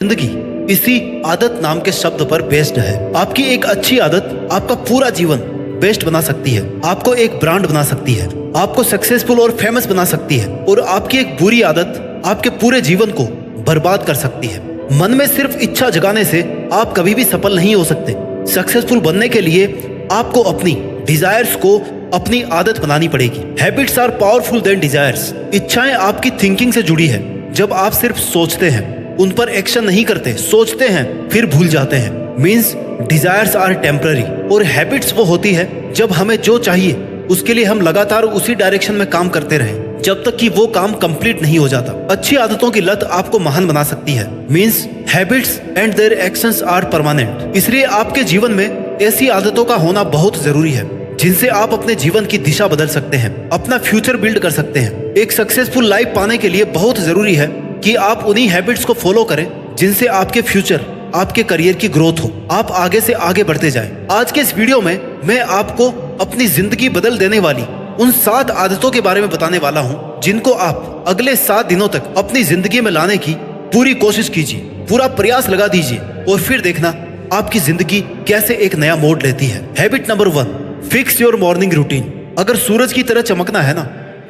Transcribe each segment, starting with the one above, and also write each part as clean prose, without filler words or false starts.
जिंदगी इसी आदत नाम के शब्द पर बेस्ड है। आपकी एक अच्छी आदत आपका पूरा जीवन बेस्ट बना सकती है, आपको एक ब्रांड बना सकती है, आपको सक्सेसफुल और फेमस बना सकती है, और आपकी एक बुरी आदत आपके पूरे जीवन को बर्बाद कर सकती है। मन में सिर्फ इच्छा जगाने से आप कभी भी सफल नहीं हो सकते। सक्सेसफुल बनने के लिए आपको अपनी डिजायर्स को अपनी आदत बनानी पड़ेगी। Habits are powerful then desires. इच्छाएं आपकी थिंकिंग से जुड़ी है। जब आप सिर्फ सोचते हैं, उन पर एक्शन नहीं करते, सोचते हैं फिर भूल जाते हैं, मीन्स डिजायर्स आर टेम्पररी। और हैबिट्स वो होती है जब हमें जो चाहिए उसके लिए हम लगातार उसी डायरेक्शन में काम करते रहें जब तक कि वो काम कंप्लीट नहीं हो जाता। अच्छी आदतों की लत आपको महान बना सकती है, means habits and their actions are permanent. इसलिए आपके जीवन में ऐसी आदतों का होना बहुत जरूरी है जिनसे आप अपने जीवन की दिशा बदल सकते हैं, अपना फ्यूचर बिल्ड कर सकते हैं। एक सक्सेसफुल लाइफ पाने के लिए बहुत जरूरी है कि आप उन्हीं हैबिट्स को फॉलो करें जिनसे आपके फ्यूचर, आपके करियर की ग्रोथ हो, आप आगे से आगे बढ़ते जाएं। आज के इस वीडियो में मैं आपको अपनी जिंदगी बदल देने वाली उन 7 आदतों के बारे में बताने वाला हूं जिनको आप अगले 7 दिनों तक अपनी जिंदगी में लाने की पूरी कोशिश कीजिए, पूरा प्रयास लगा दीजिए और फिर देखना आपकी जिंदगी कैसे एक नया मोड़ लेती है। Habit number 1, fix your morning routine. अगर सूरज की तरह चमकना है ना,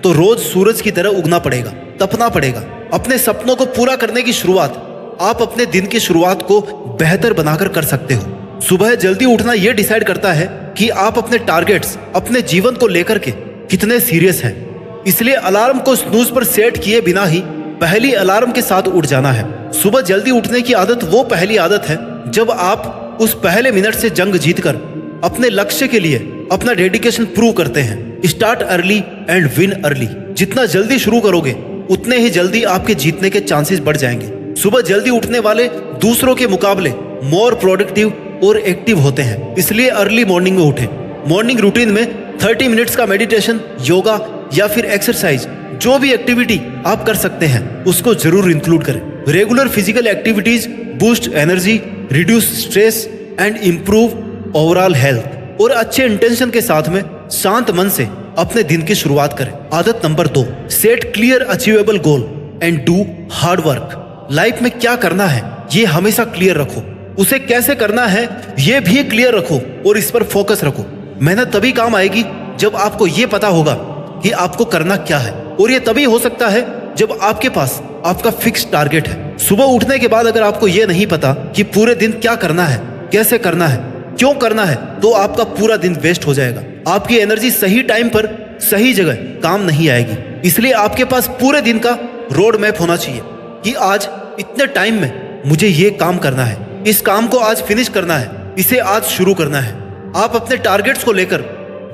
तो रोज सूरज की तरह उगना पड़ेगा, तपना पड़ेगा। अपने सपनों को पूरा करने की शुरुआत आप अपने दिन की शुरुआत को बेहतर बनाकर कर सकते हो। सुबह जल्दी उठना यह डिसाइड करता है कि आप अपने टारगेट्स, अपने जीवन को लेकर के कितने सीरियस हैं। इसलिए अलार्म को स्नूज पर सेट किए बिना ही पहली अलार्म के साथ उठ जाना है। सुबह जल्दी उठने की आदत वो पहली आदत है जब आप उस पहले मिनट से जंग जीतकर अपने लक्ष्य के लिए अपना डेडिकेशन प्रूव करते हैं। Start early and win early. जितना जल्दी शुरू करोगे उतने ही जल्दी आपके जीतने के चांसेस बढ़ जाएंगे। सुबह जल्दी उठने वाले दूसरों के मुकाबले मोर प्रोडक्टिव और एक्टिव होते हैं, इसलिए अर्ली मॉर्निंग में उठें। मॉर्निंग रूटीन में 30 मिनट्स का मेडिटेशन, योगा या फिर एक्सरसाइज, जो भी एक्टिविटी आप कर सकते हैं उसको जरूर इंक्लूड करें। Regular physical activities boost energy, reduce stress and improve overall health. और अच्छे इंटेंशन के साथ में शांत मन से अपने दिन की शुरुआत करें। आदत number 2, set clear achievable goal and do hard work. Life में क्या करना है ये हमेशा क्लियर रखो, उसे कैसे करना है ये भी क्लियर रखो और इस पर फोकस रखो। मेहनत तभी काम आएगी जब आपको ये पता होगा कि आपको करना क्या है, और ये तभी हो सकता है जब आपके पास आपका फिक्स टारगेट है। सुबह उठने के बाद अगर आपको ये नहीं पता कि पूरे दिन क्या करना है, कैसे करना है, क्यों करना है, तो आपका पूरा दिन वेस्ट हो जाएगा। आपकी एनर्जी सही टाइम पर सही जगह काम नहीं आएगी। इसलिए आपके पास पूरे दिन का रोड मैप होना चाहिए कि आज इतने टाइम में मुझे ये काम करना है, इस काम को आज फिनिश करना है, इसे आज शुरू करना है। आप अपने टारगेट्स को लेकर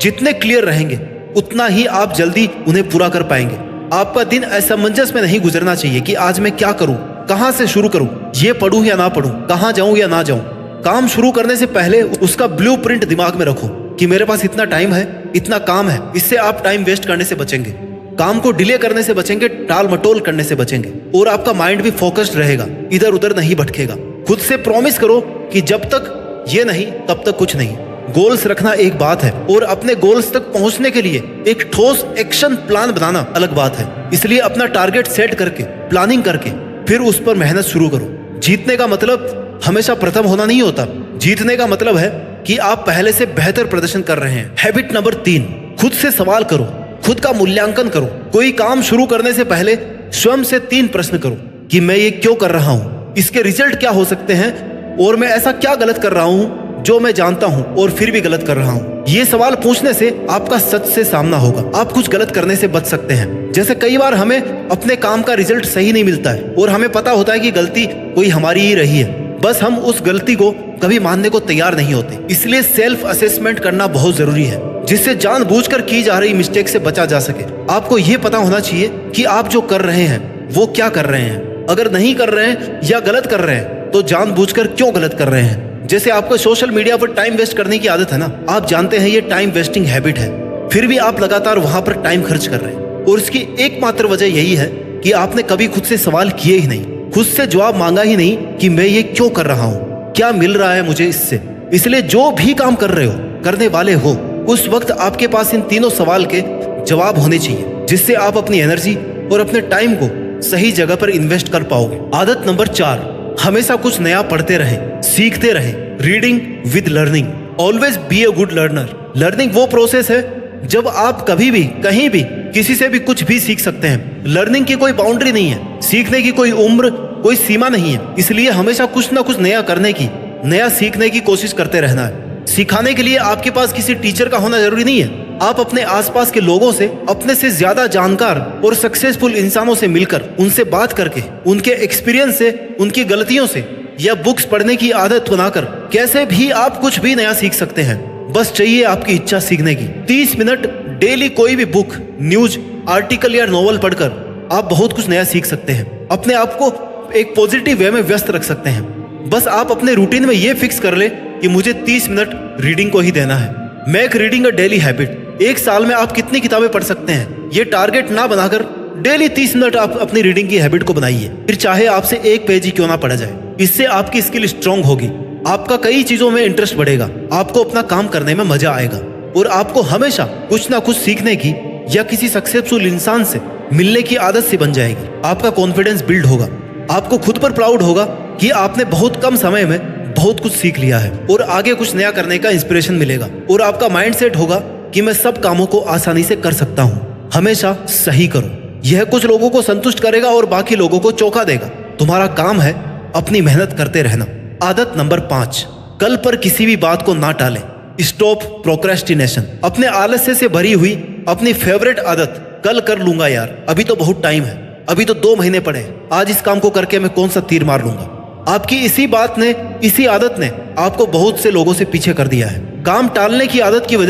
जितने क्लियर रहेंगे उतना ही आप जल्दी उन्हें पूरा कर पाएंगे। आपका दिन असमंजस में नहीं गुजरना चाहिए कि आज मैं क्या करूं, कहां से शुरू करूं, ये पढूं या ना पढूं, कहां जाऊं या ना जाऊं। काम शुरू करने से पहले उसका ब्लूप्रिंट दिमाग में रखो कि मेरे पास इतना टाइम है, इतना काम है। इससे आप टाइम वेस्ट करने से बचेंगे, काम को डिले करने से बचेंगे, टाल मटोल करने से बचेंगे, और आपका माइंड भी फोकस्ड रहेगा, इधर उधर नहीं भटकेगा। खुद से प्रॉमिस करो कि जब तक ये नहीं तब तक कुछ नहीं। गोल्स रखना एक बात है और अपने गोल्स तक पहुंचने के लिए एक ठोस एक्शन प्लान बनाना अलग बात है। इसलिए अपना टारगेट सेट करके, प्लानिंग करके फिर उस पर मेहनत शुरू करो। जीतने का मतलब हमेशा प्रथम होना नहीं होता। जीतने का मतलब है कि आप पहले से बेहतर प्रदर्शन कर रहे हैं। हैबिट नंबर 3, खुद से सवाल करो, खुद का मूल्यांकन करो। कोई काम शुरू करने से पहले स्वयं से 3 प्रश्न करो कि मैं ये क्यों कर रहा हूँ, इसके रिजल्ट क्या हो सकते हैं, और मैं ऐसा क्या गलत कर रहा हूँ जो मैं जानता हूँ और फिर भी गलत कर रहा हूँ। ये सवाल पूछने से आपका सच से सामना होगा, आप कुछ गलत करने से बच सकते हैं। जैसे कई बार हमें अपने काम का रिजल्ट सही नहीं मिलता है और हमें पता होता है कि गलती कोई हमारी ही रही है, बस हम उस गलती को कभी मानने को तैयार नहीं होते। इसलिए सेल्फ असेसमेंट करना बहुत जरूरी है जिससे जानबूझकर की जा रही मिस्टेक से बचा जा सके। आपको ये पता होना चाहिए कि आप जो कर रहे हैं वो क्या कर रहे हैं। अगर नहीं कर रहे हैं या गलत कर रहे हैं तो जानबूझकर क्यों गलत कर रहे हैं। जैसे आपको सोशल मीडिया पर टाइम वेस्ट करने की आदत है ना, आप जानते हैं ये टाइम वेस्टिंग हैबिट है, फिर भी आप लगातार वहां पर टाइम खर्च कर रहे हैं, और इसकी एकमात्र वजह यही है कि आपने कभी खुद से सवाल किए ही नहीं, खुद से जवाब मांगा ही नहीं कि मैं ये क्यों कर रहा हूँ, क्या मिल रहा है मुझे इससे। इसलिए जो भी काम कर रहे हो, करने वाले हो, उस वक्त आपके पास इन तीनों सवाल के जवाब होने चाहिए जिससे आप अपनी एनर्जी और अपने टाइम को सही जगह पर इन्वेस्ट कर पाओगे। आदत नंबर 4, हमेशा कुछ नया पढ़ते रहे, सीखते रहे। Reading with learning, always be a good learner. Learning वो प्रोसेस है जब आप कभी भी कहीं भी किसी से भी कुछ भी सीख सकते हैं। लर्निंग की कोई बाउंड्री नहीं है, सीखने की कोई उम्र, कोई सीमा नहीं है। इसलिए हमेशा कुछ ना कुछ नया करने की, नया सीखने की कोशिश करते रहना है। सिखाने के लिए आपके पास किसी टीचर का होना जरूरी नहीं है। आप अपने आसपास के लोगों से, अपने से ज्यादा जानकार और सक्सेसफुल इंसानों से मिलकर, उनसे बात करके, उनके एक्सपीरियंस से, उनकी गलतियों से या बुक्स पढ़ने की आदत बनाकर कैसे भी आप कुछ भी नया सीख सकते हैं। बस चाहिए आपकी इच्छा सीखने की। 30 मिनट डेली कोई भी बुक, न्यूज, आर्टिकल या नॉवल पढ़कर आप बहुत कुछ नया सीख सकते हैं। अपने आप को एक पॉजिटिव वे में व्यस्त रख सकते हैं। बस आप अपने रूटीन में ये फिक्स कर ले कि मुझे 30 मिनट रीडिंग को ही देना है। Make reading a daily habit. एक साल में आप कितनी किताबें पढ़ सकते हैं, ये टारगेट ना बनाकर डेली 30 मिनट आप अपनी रीडिंग की हैबिट को बनाइए। फिर चाहे आपसे एक पेज ही क्यों ना पढ़ा जाए। इससे आपकी स्किल स्ट्रांग होगी, आपका कई चीजों में इंटरेस्ट बढ़ेगा, आपको अपना काम करने में मजा आएगा और आपको हमेशा कुछ ना कुछ सीखने की या किसी सक्सेसफुल इंसान से मिलने की आदत सी बन जाएगी। आपका कॉन्फिडेंस बिल्ड होगा, आपको खुद पर प्राउड होगा कि आपने बहुत कम समय में बहुत कुछ सीख लिया है और आगे कुछ नया करने का इंस्पिरेशन मिलेगा। और आपका माइंडसेट होगा कि मैं सब कामों को आसानी से कर सकता हूँ। हमेशा सही करो, यह कुछ लोगों को संतुष्ट करेगा और बाकी लोगों को चौंका देगा। तुम्हारा काम है अपनी मेहनत करते रहना। आदत नंबर 5, कल पर किसी भी बात को ना टालें। Stop procrastination. अपने आलस्य से भरी हुई अपनी फेवरेट आदत, कल कर लूंगा यार, अभी तो बहुत टाइम है, अभी तो 2 महीने पड़े हैं, आज इस काम को करके मैं कौन सा तीर मार लूंगा। आपकी इसी बात ने, इसी आदत ने आपको बहुत से लोगों से पीछे कर दिया है। काम टालने की आदत की वजह